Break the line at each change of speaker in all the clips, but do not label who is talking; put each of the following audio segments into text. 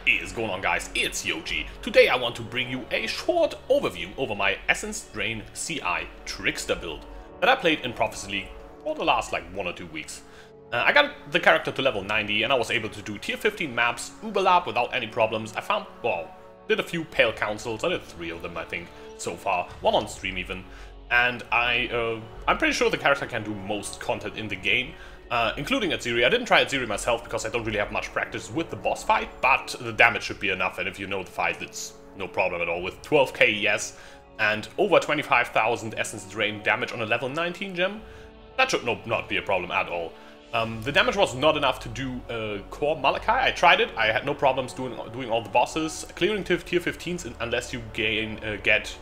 Is going on, guys? It's Yoji. Today I want to bring you a short overview over my Essence Drain CI Trickster build that I played in Prophecy League for the last like 1 or 2 weeks. I got the character to level 90 and I was able to do tier 15 maps, Uberlab without any problems. I found, well, did a few Pale Councils, I did 3 of them I think so far, 1 on stream even. And I'm pretty sure the character can do most content in the game. Including Atziri. I didn't try Atziri myself because I don't really have much practice with the boss fight, but the damage should be enough, and if you know the fight, it's no problem at all. With 12k ES and over 25,000 Essence Drain damage on a level 19 gem, that should not be a problem at all. The damage was not enough to do core Malachi. I tried it, I had no problems doing all the bosses. Clearing tier 15s unless you get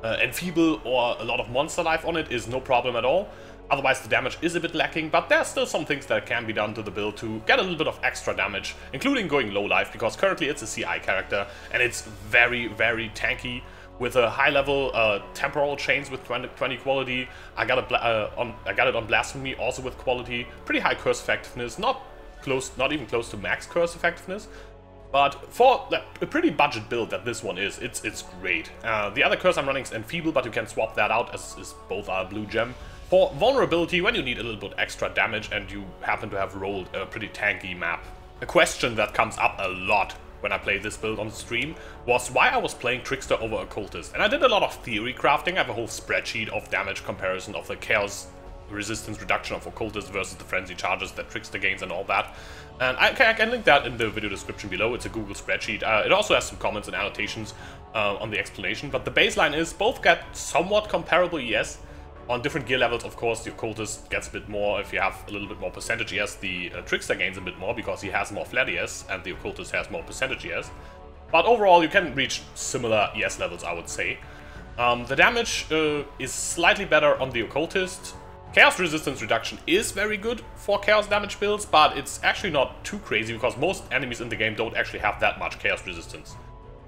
Enfeeble or a lot of monster life on it is no problem at all. Otherwise the damage is a bit lacking, but there's still some things that can be done to the build to get a little bit of extra damage, including going low life, because currently it's a CI character and it's very, very tanky with a high level temporal chains with 20 quality. I got it on Blasphemy also with quality, pretty high curse effectiveness, not even close to max curse effectiveness. But for a pretty budget build that this one is, it's great. The other curse I'm running is Enfeeble, but you can swap that out as both are a blue gem. For vulnerability, when you need a little bit extra damage and you happen to have rolled a pretty tanky map. A question that comes up a lot when I played this build on stream was why I was playing Trickster over Occultist. And I did a lot of theory crafting. I have a whole spreadsheet of damage comparison of the chaos resistance reduction of Occultist versus the frenzy charges that Trickster gains and all that. And I can link that in the video description below. It's a Google spreadsheet. It also has some comments and annotations on the explanation. But the baseline is both get somewhat comparable ES. On different gear levels, of course, the Occultist gets a bit more. If you have a little bit more percentage ES, the Trickster gains a bit more because he has more flat ES and the Occultist has more percentage ES. But overall, you can reach similar ES levels, I would say. The damage is slightly better on the Occultist. Chaos resistance reduction is very good for chaos damage builds, but it's actually not too crazy because most enemies in the game don't actually have that much chaos resistance.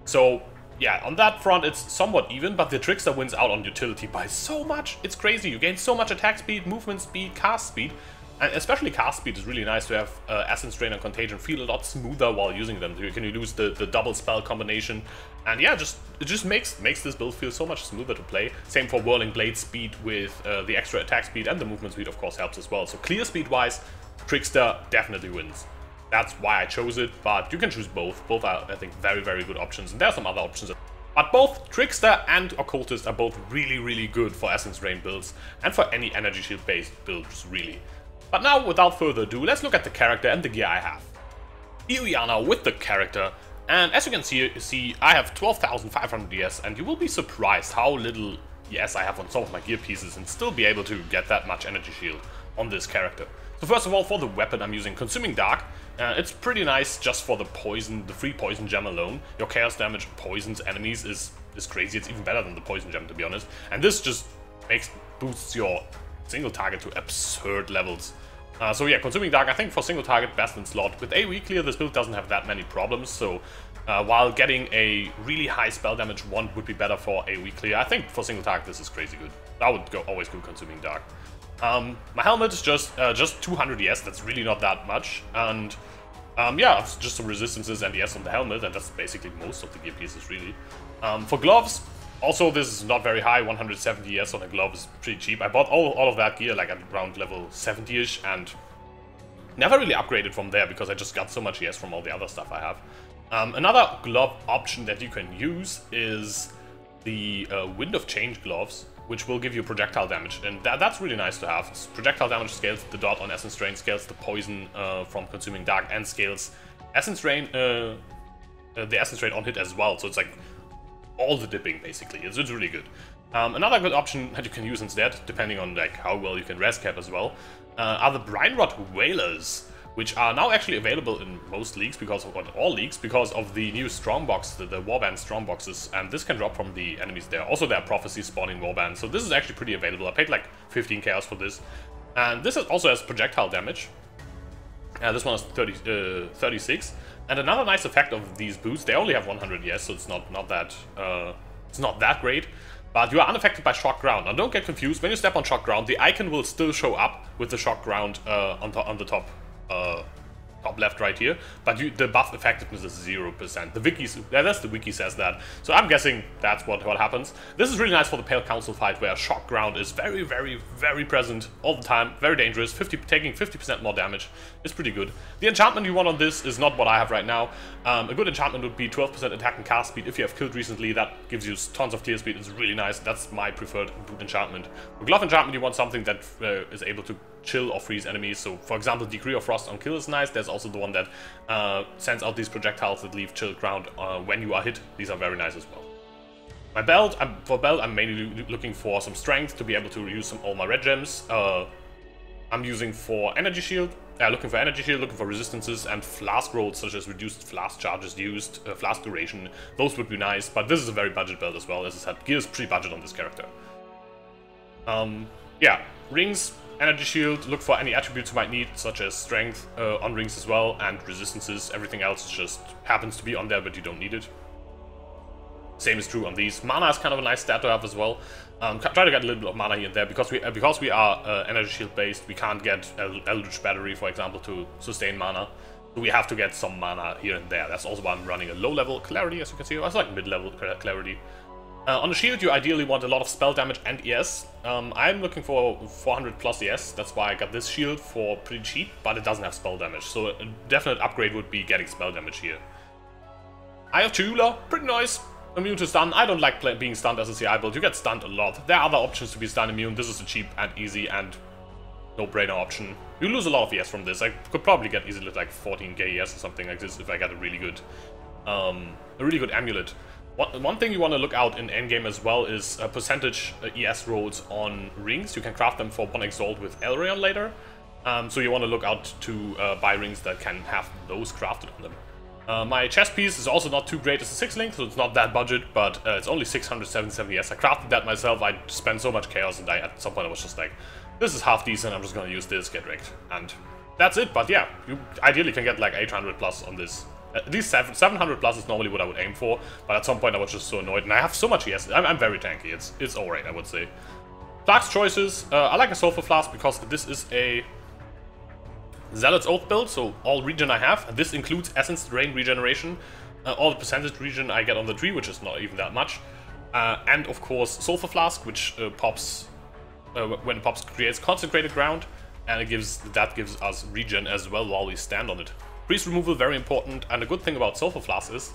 So yeah, on that front it's somewhat even, but the Trickster wins out on utility by so much. It's crazy. You gain so much attack speed, movement speed, cast speed, and especially cast speed is really nice to have Essence Drain and Contagion feel a lot smoother while using them. You can use the double spell combination, and yeah, it just makes this build feel so much smoother to play. Same for Whirling Blade speed with the extra attack speed, and the movement speed of course helps as well. So clear speed wise, Trickster definitely wins. That's why I chose it, but you can choose both. Both are, I think, very, very good options, and there are some other options. But both Trickster and Occultist are both really, really good for Essence Drain builds, and for any Energy Shield based builds, really. But now, without further ado, let's look at the character and the gear I have. Here we are now with the character, and as you can see I have 12,500 ES, and you will be surprised how little ES I have on some of my gear pieces and still be able to get that much Energy Shield on this character. So first of all, for the weapon I'm using Consuming Dark. It's pretty nice just for the free poison gem alone. Your chaos damage poisons enemies is crazy. It's even better than the poison gem, to be honest. And this just boosts your single target to absurd levels. So yeah, Consuming Dark, I think for single target, best in slot. With AoE clear, this build doesn't have that many problems, so while getting a really high spell damage wand would be better for AoE clear, I think for single target this is crazy good. I would always go Consuming Dark. My helmet is just 200 ES, that's really not that much, and yeah, it's just some resistances and ES on the helmet, and that's basically most of the gear pieces, really. For gloves, also this is not very high, 170 ES on a glove is pretty cheap. I bought all of that gear like at around level 70-ish, and never really upgraded from there because I just got so much ES from all the other stuff I have. Another glove option that you can use is the Wind of Change gloves, which will give you projectile damage, and that's really nice to have. Projectile damage scales the dot on Essence Drain, scales the poison from Consuming Dark, and scales Essence Drain, the Essence Drain on hit as well, so it's like all the dipping basically. It's really good. Another good option that you can use instead, depending on like how well you can res cap as well, are the Brine Rot Whalers, which are now actually available in most leagues all leagues because of the new strongbox, the warband strongboxes, and this can drop from the enemies there. Also, there are prophecy spawning warbands, so this is actually pretty available. I paid like 15 chaos for this, and this also has projectile damage. This one is 36, and another nice effect of these boots, they only have 100 ES, so it's not that great. But you are unaffected by shock ground. Now don't get confused, when you step on shock ground, the icon will still show up with the shock ground on the top top left right here, but the buff effectiveness is 0%. The wikis, that's the wiki says that, so I'm guessing that's what happens. This is really nice for the Pale Council fight, where shock ground is very, very, very present all the time, very dangerous. Taking 50% more damage is pretty good. The enchantment you want on this is not what I have right now. A good enchantment would be 12% attack and cast speed. If you have killed recently, that gives you tons of clear speed. It's really nice. That's my preferred boot enchantment. For glove enchantment, you want something that is able to chill or freeze enemies. So, for example, Decree of Frost on kill is nice. There's also the one that sends out these projectiles that leave chill ground when you are hit. These are very nice as well. My belt, for belt, I'm mainly looking for some strength to be able to use all my red gems. I'm using for energy shield. Looking for energy shield, looking for resistances and flask rolls such as reduced flask charges used, flask duration. Those would be nice, but this is a very budget build as well. As I said, gear is pretty budget on this character. Yeah, rings, energy shield, look for any attributes you might need, such as strength on rings as well, and resistances. Everything else just happens to be on there, but you don't need it. Same is true on these. Mana is kind of a nice stat to have as well. Try to get a little bit of mana here and there, because we are energy shield based. We can't get Eldritch Battery, for example, to sustain mana. So we have to get some mana here and there. That's also why I'm running a low level Clarity, as you can see. It's like mid level Clarity. On the shield, you ideally want a lot of spell damage and ES. I'm looking for 400 plus ES. That's why I got this shield for pretty cheap, but it doesn't have spell damage. So a definite upgrade would be getting spell damage here. Eye of Chula, pretty nice. Immune to stun. I don't like being stunned as a CI build. You get stunned a lot. There are other options to be stun immune. This is a cheap and easy and no-brainer option. You lose a lot of ES from this. I could probably get easily like 14k ES or something like this if I got a really good amulet. One thing you want to look out in endgame as well is percentage ES rolls on rings. You can craft them for 1 Exalt with Elrayon later. So you want to look out to buy rings that can have those crafted on them. My chest piece is also not too great as a 6-link, so it's not that budget, but it's only 677 ES. I crafted that myself. I spent so much chaos, and at some point I was just like, this is half decent, I'm just gonna use this, get wrecked. And that's it, but yeah, you ideally can get like 800 plus on this. At least 700 plus is normally what I would aim for, but at some point I was just so annoyed, and I have so much ES. I'm very tanky, it's alright, I would say. Flask choices, I like a Sulfur Flask because this is a Zealot's Oath build, so all regen I have, and this includes Essence Drain regeneration, all the percentage regen I get on the tree, which is not even that much, and of course Sulfur Flask, which pops, when it pops, creates Consecrated Ground, and that gives us regen as well while we stand on it. Freeze removal, very important, and a good thing about Sulfur Flask is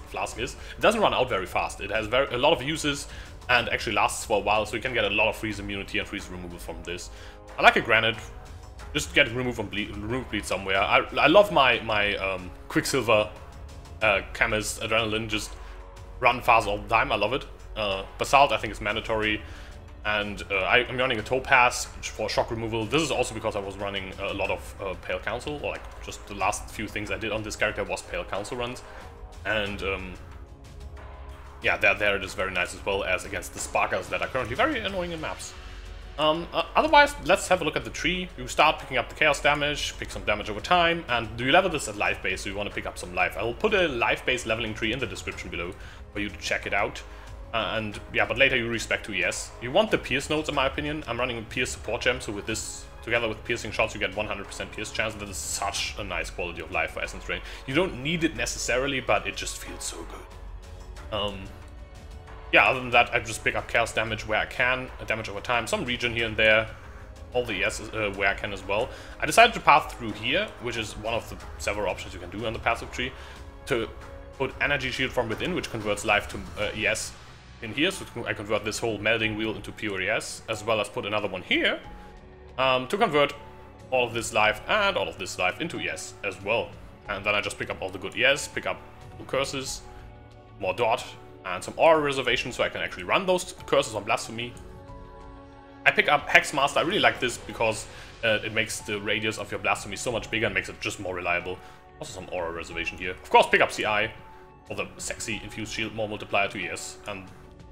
it doesn't run out very fast. It has a lot of uses and actually lasts for a while, so you can get a lot of freeze immunity and freeze removal from this. I like a Granite. Just get removed from bleed somewhere. I love my Quicksilver Chemist Adrenaline. Just run fast all the time. I love it. Basalt I think is mandatory, and I'm running a Topaz for shock removal. This is also because I was running a lot of Pale Council, or like just the last few things I did on this character was Pale Council runs, and yeah, there it is very nice as well as against the Sparkers that are currently very annoying in maps. Otherwise, let's have a look at the tree. You start picking up the chaos damage, pick some damage over time, and do you level this at life base, so you want to pick up some life. I will put a life base leveling tree in the description below for you to check it out. And yeah, but later you respec to ES. You want the Pierce nodes in my opinion. I'm running a Pierce support gem, so with this, together with piercing shots, you get 100% Pierce chance. That is such a nice quality of life for Essence Drain. You don't need it necessarily, but it just feels so good. Yeah, other than that, I just pick up chaos damage where I can, damage over time, some regen here and there, all the ES where I can as well. I decided to path through here, which is one of the several options you can do on the passive tree, to put Energy Shield from within, which converts life to ES in here, so I convert this whole melding wheel into pure ES, as well as put another one here, to convert all of this life and all of this life into ES as well. And then I just pick up all the good ES, pick up curses, more dot, and some aura reservation, so I can actually run those curses on Blasphemy. I pick up Hexmaster. I really like this because it makes the radius of your Blasphemy so much bigger and makes it just more reliable. Also some aura reservation here. Of course, pick up CI for the sexy infused shield, more multiplier to ES, and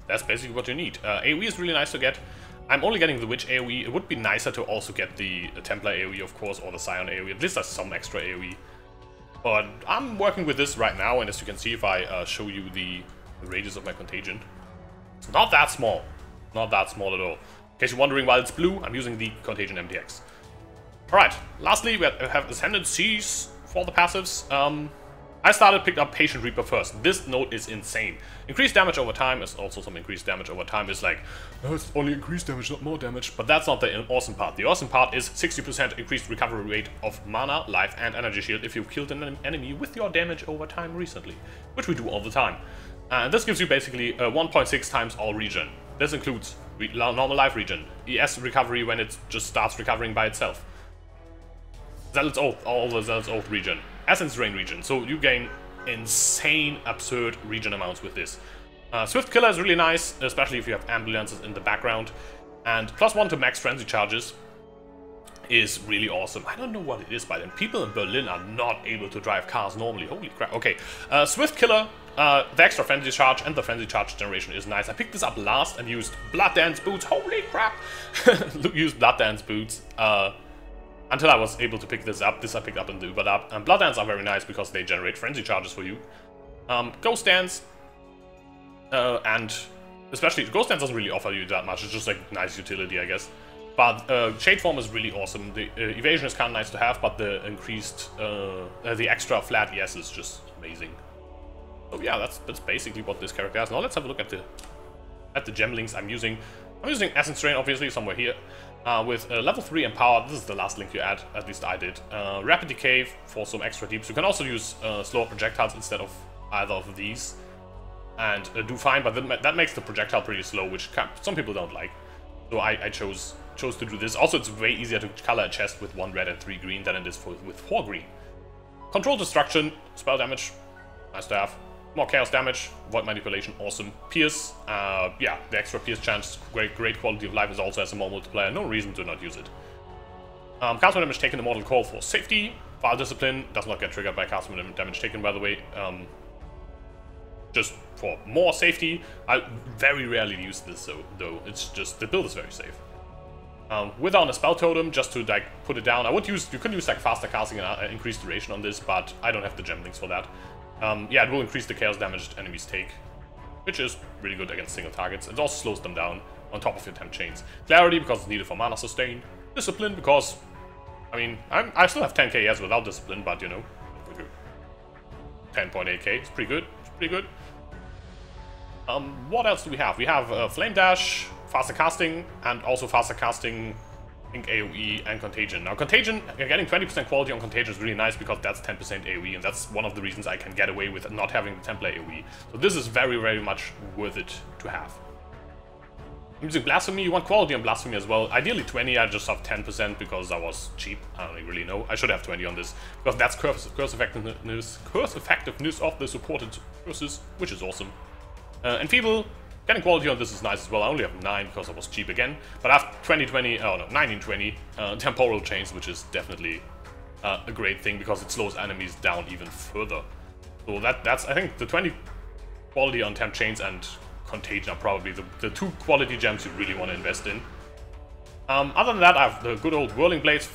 that's basically what you need. AoE is really nice to get. I'm only getting the Witch AoE. It would be nicer to also get the Templar AoE, of course, or the Scion AoE. At least there's some extra AoE. But I'm working with this right now, and as you can see, if I show you the radius of my Contagion, it's not that small. Not that small at all. In case you're wondering why it's blue, I'm using the Contagion MTX. Alright, lastly we have Ascendant Seas for the passives. I picked up Patient Reaper first. This node is insane. Increased damage over time is also some increased damage over time. It's like, oh, it's only increased damage, not more damage. But that's not the awesome part. The awesome part is 60% increased recovery rate of mana, life, and energy shield if you've killed an enemy with your damage over time recently, which we do all the time. And this gives you basically 1.6 times all regen. This includes normal life regen, ES recovery when it just starts recovering by itself. Zealot's Oath, all the Zealot's Oath regen. Essence Drain regen, so you gain insane, absurd regen amounts with this. Swift Killer is really nice, especially if you have ambulances in the background. And +1 to max frenzy charges is really awesome. I don't know what it is by then. People in Berlin are not able to drive cars normally. Holy crap. Okay, Swift Killer, the extra frenzy charge and the frenzy charge generation is nice. I picked this up last and used Blood Dance boots. Holy crap! Used Blood Dance boots. Until I was able to pick this up. This I picked up in the Uber Lab. And Blood Dance are very nice because they generate frenzy charges for you. Ghost Dance, and especially Ghost Dance doesn't really offer you that much. It's just like nice utility, I guess. But Shade Form is really awesome. The evasion is kind of nice to have, but the increased, the extra flat ES is just amazing. So yeah, that's basically what this character has. Now let's have a look at the gem links I'm using. I'm using Essence Drain, obviously, somewhere here. With level 3 Empower, this is the last link you add, at least I did. Rapid Decay for some extra deeps. You can also use slower projectiles instead of either of these. And do fine, but that makes the projectile pretty slow, which some people don't like. So I chose to do this. Also, it's way easier to color a chest with 1 red and 3 green than it is with 4 green. Control Destruction, spell damage, nice to have. More chaos damage, void manipulation, awesome. Pierce, yeah, the extra pierce chance, great quality of life is also as a more multiplier, no reason to not use it. Cast damage taken, Immortal Call for safety. File Discipline does not get triggered by cast damage taken, by the way. Just for more safety. I very rarely use this though. It's just the build is very safe. Without a spell totem, just to like put it down. You could use like faster casting and increased duration on this, but I don't have the gem links for that. Yeah, it will increase the chaos damage enemies take, which is really good against single targets. It also slows them down on top of your temp chains. Clarity because it's needed for mana sustain. Discipline because, I mean, I still have 10k yes without discipline, but you know, 10.8k. It's pretty good. It's pretty good. What else do we have? We have Flame Dash, faster casting, and also faster casting, I think AoE and Contagion. Now Contagion, getting 20% quality on Contagion is really nice because that's 10% AoE, and that's one of the reasons I can get away with not having the template AoE. So this is very, very much worth it to have. I'm using Blasphemy. You want quality on Blasphemy as well. Ideally 20, I just have 10% because I was cheap. I don't really know. I should have 20 on this because that's curse effectiveness of the supported curses, which is awesome. Enfeeble, getting quality on this is nice as well. I only have 9 because I was cheap again. But I have 1920 temporal chains, which is definitely a great thing because it slows enemies down even further. So that's I think the 20 quality on temp chains and Contagion are probably the 2 quality gems you really want to invest in. Other than that, I have the good old Whirling Blades,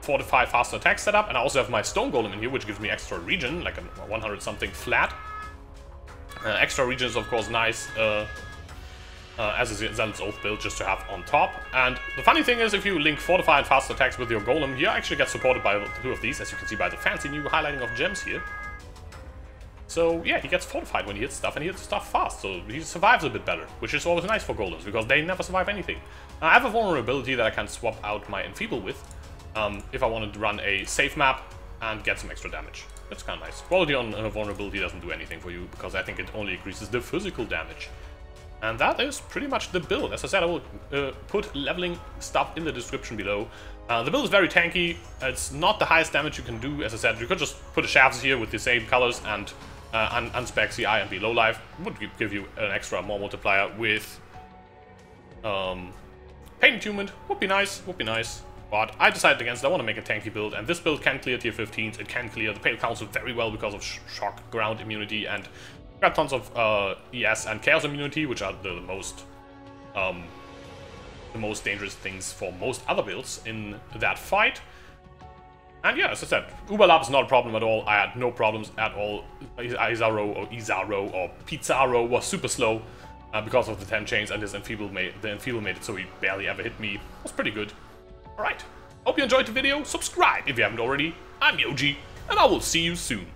fortify faster attack setup, and I also have my Stone Golem in here, which gives me extra regen, like a 100 something flat. Extra regen is of course nice as a Zealot's Oath build just to have on top. And the funny thing is, if you link fortify and fast attacks with your golem, you actually get supported by 2 of these, as you can see by the fancy new highlighting of gems here. So yeah, he gets fortified when he hits stuff, and he hits stuff fast, so he survives a bit better, which is always nice for golems, because they never survive anything. I have a vulnerability that I can swap out my Enfeeble with, if I wanted to run a safe map and get some extra damage. That's kind of nice. Quality on vulnerability doesn't do anything for you, because I think it only increases the physical damage. And that is pretty much the build. As I said, I will put leveling stuff in the description below. The build is very tanky. It's not the highest damage you can do. As I said, you could just put the shafts here with the same colors and unspec CI and be low life. Would give you an extra more multiplier with Pain Attunement. Would be nice, But I decided against it. I want to make a tanky build, and this build can clear tier 15s. It can clear the Pale Council very well because of shock, ground immunity, and got tons of ES and Chaos immunity, which are the most dangerous things for most other builds in that fight. And yeah, as I said, Uber Lab is not a problem at all. I had no problems at all. Izaro or Pizarro was super slow because of the 10 chains, and his Enfeeble made it so he barely ever hit me. It was pretty good. Alright, hope you enjoyed the video. Subscribe if you haven't already. I'm Yoji, and I will see you soon.